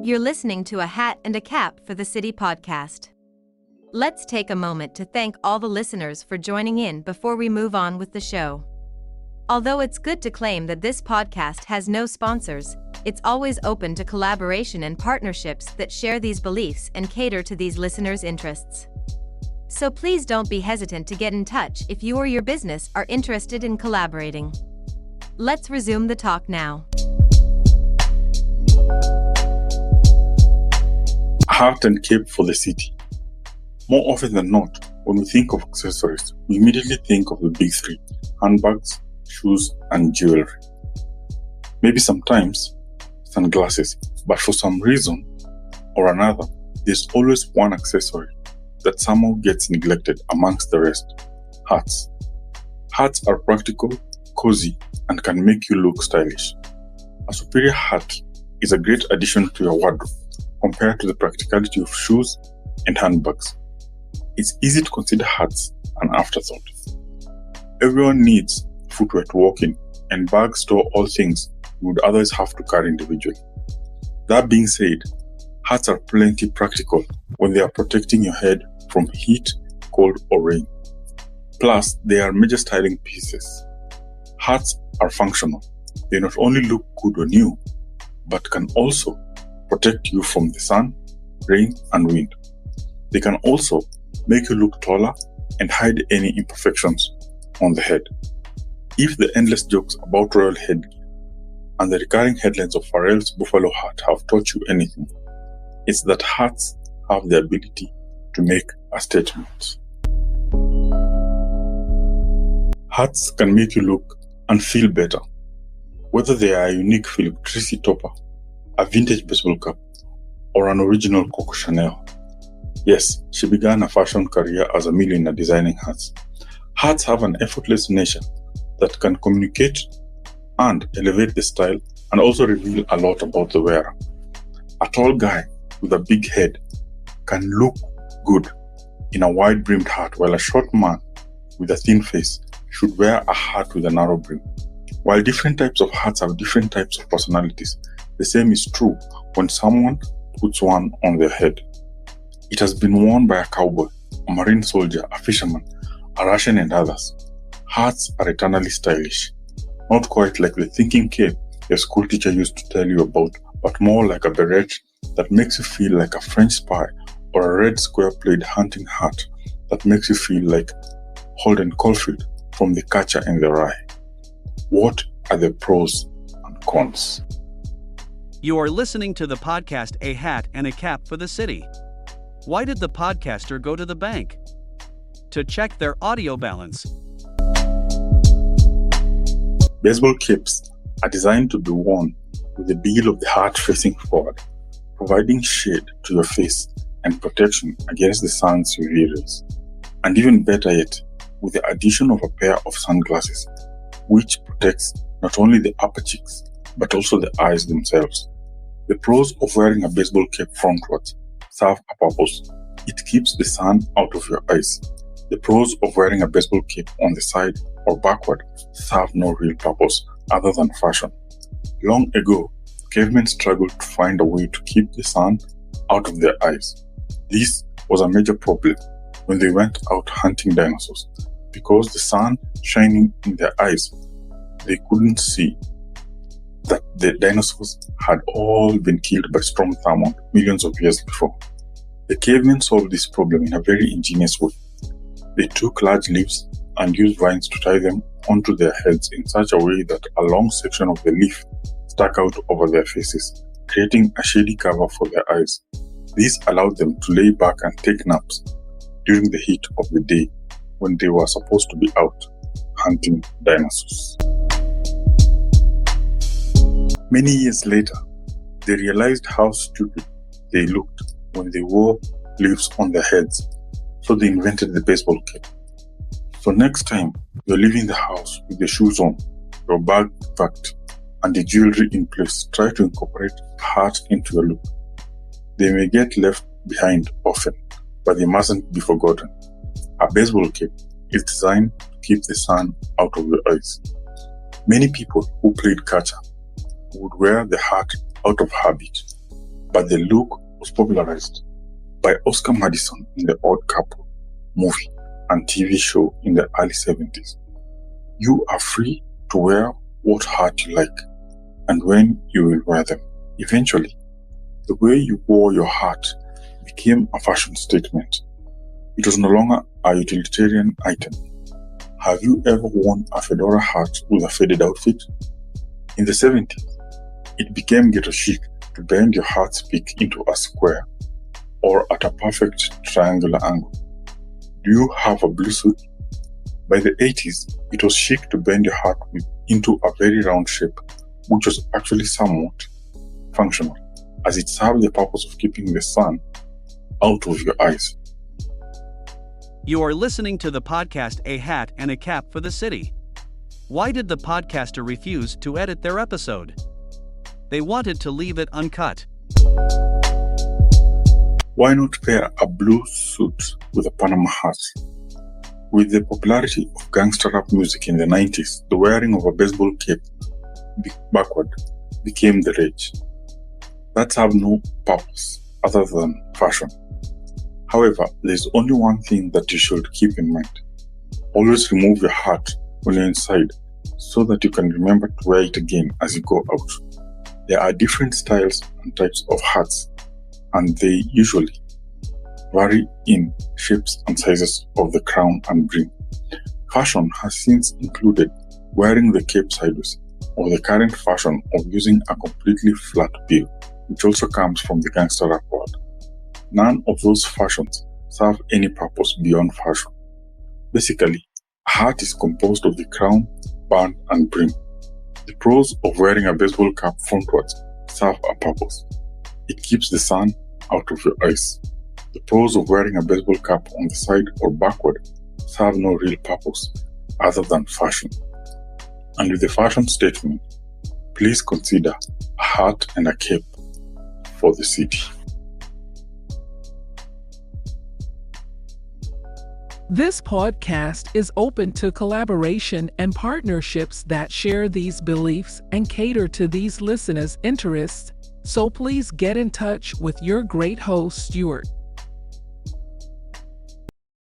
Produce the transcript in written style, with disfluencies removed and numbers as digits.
You're listening to A Hat and a Cap for the City podcast. Let's take a moment to thank all the listeners for joining in before we move on with the show. Although it's good to claim that this podcast has no sponsors, it's always open to collaboration and partnerships that share these beliefs and cater to these listeners' interests. So please don't be hesitant to get in touch if you or your business are interested in collaborating. Let's resume the talk now. Hat and cape for the city. More often than not, when we think of accessories, we immediately think of the big three: handbags, shoes, and jewelry. Maybe sometimes sunglasses, but for some reason or another, there's always one accessory that somehow gets neglected amongst the rest: hats. Hats are practical, cozy, and can make you look stylish. A superior hat is a great addition to your wardrobe compared to the practicality of shoes and handbags. It's easy to consider hats an afterthought. Everyone needs footwear to walk in, and bags store all things you would otherwise have to carry individually. That being said, hats are plenty practical when they are protecting your head from heat, cold, or rain. Plus, they are major styling pieces. Hats are functional. They not only look good on you, but can also protect you from the sun, rain, and wind. They can also make you look taller and hide any imperfections on the head. If the endless jokes about royal headgear and the recurring headlines of Pharrell's buffalo hat have taught you anything, it's that hats have the ability to make a statement. Hats can make you look and feel better, whether they are a unique Philip Treacy topper, a vintage baseball cap, or an original Coco Chanel. Yes, she began a fashion career as a millionaire designing hats. Hats have an effortless nature that can communicate and elevate the style and also reveal a lot about the wearer. A tall guy with a big head can look good in a wide-brimmed hat, while a short man with a thin face should wear a hat with a narrow brim. While different types of hats have different types of personalities, the same is true when someone puts one on their head. It has been worn by a cowboy, a marine soldier, a fisherman, a Russian, and others. Hats are eternally stylish. Not quite like the thinking cape your school teacher used to tell you about, but more like a beret that makes you feel like a French spy, or a red square plaid hunting hat that makes you feel like Holden Caulfield from The Catcher in the Rye. What are the pros and cons? You are listening to the podcast A Hat and a Cap for the City. Why did the podcaster go to the bank? To check their audio balance. Baseball capes are designed to be worn with the bill of the hat facing forward, providing shade to your face and protection against the sun's UV rays. And even better yet, with the addition of a pair of sunglasses, which protects not only the upper cheeks, but also the eyes themselves. The pros of wearing a baseball cape frontwards serve a purpose. It keeps the sun out of your eyes. The pros of wearing a baseball cape on the side or backward serve no real purpose other than fashion. Long ago, cavemen struggled to find a way to keep the sun out of their eyes. This was a major problem when they went out hunting dinosaurs, because the sun shining in their eyes, they couldn't see that the dinosaurs had all been killed by storm Thurmond millions of years before. The cavemen solved this problem in a very ingenious way. They took large leaves and used vines to tie them onto their heads in such a way that a long section of the leaf stuck out over their faces, creating a shady cover for their eyes. This allowed them to lay back and take naps during the heat of the day when they were supposed to be out hunting dinosaurs. Many years later, they realized how stupid they looked when they wore leaves on their heads, so they invented the baseball cape. So next time you're leaving the house with the shoes on, your bag packed, and the jewelry in place, try to incorporate a hat into your look. They may get left behind often, but they mustn't be forgotten. A baseball cape is designed to keep the sun out of your eyes. Many people who played catcher would wear the hat out of habit. but the look was popularized by Oscar Madison in The Odd Couple movie and TV show in the early 70s. You are free to wear what hat you like and when you will wear them. Eventually, the way you wore your hat became a fashion statement. It was no longer a utilitarian item. Have you ever worn a fedora hat with a faded outfit? In the 70s, it became ghetto chic to bend your hat's peak into a square or at a perfect triangular angle. Do you have a blue suit? By the 80s, it was chic to bend your hat into a very round shape, which was actually somewhat functional, as it served the purpose of keeping the sun out of your eyes. You are listening to the podcast A Hat and a Cap for the City. Why did the podcaster refuse to edit their episode? They wanted to leave it uncut. Why not pair a blue suit with a Panama hat? With the popularity of gangster rap music in the 90s, the wearing of a baseball cap backward became the rage. That served no purpose other than fashion. However, there is only one thing that you should keep in mind. Always remove your hat when you're inside so that you can remember to wear it again as you go out. There are different styles and types of hats, and they usually vary in shapes and sizes of the crown and brim. Fashion has since included wearing the cape sideways, or the current fashion of using a completely flat bill, which also comes from the gangster rap world. None of those fashions serve any purpose beyond fashion. Basically, a hat is composed of the crown, band, and brim. The pros of wearing a baseball cap frontwards serve a purpose. It keeps the sun out of your eyes. The pros of wearing a baseball cap on the side or backward serve no real purpose other than fashion. And with the fashion statement, please consider a hat and a cape for the city. This podcast is open to collaboration and partnerships that share these beliefs and cater to these listeners' interests, so please get in touch with your great host, Stuart.